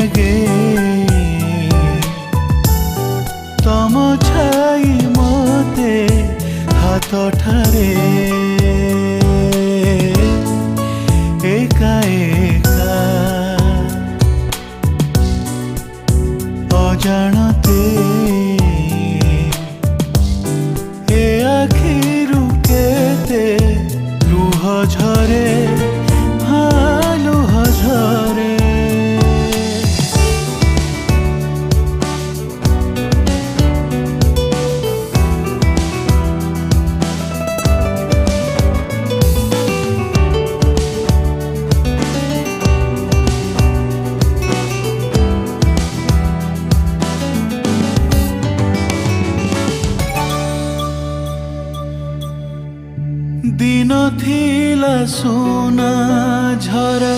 लागे तम छाई मते हाथ ठारे एका एका अजाणते ए आखिरु केते लुह झरे हाँ लुह झरे दिन थिला सुना झरा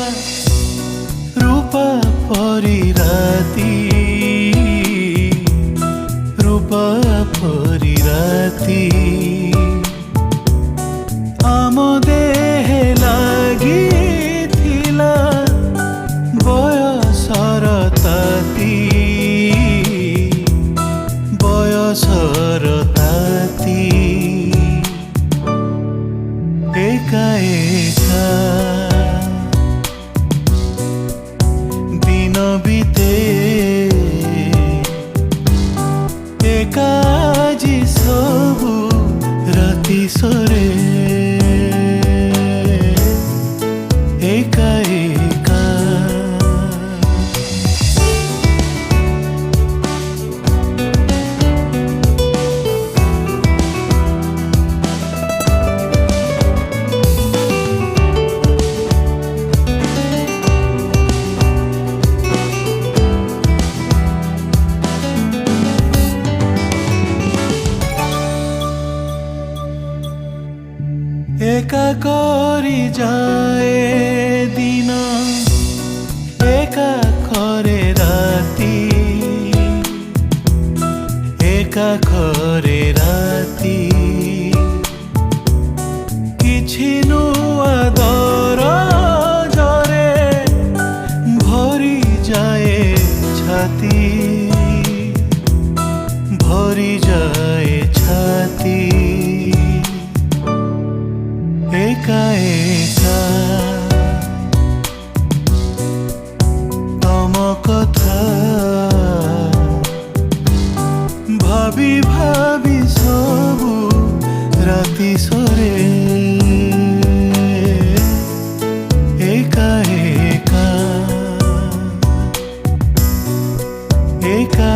रूपा परी राती रूपा परी राती आम देहे लागी थिला बयसर ताती बयसर ताती एका एका दिन बीते एका आजी सबु राति सरे एका एका एका करी जाए दिन एका करे राती एका करे राती किछि नुआ दरजरे भरी जाए छाती भरी जाए छाती एका एका तम कथा भाबी भाबी सबु राति सरे एका एका एका एका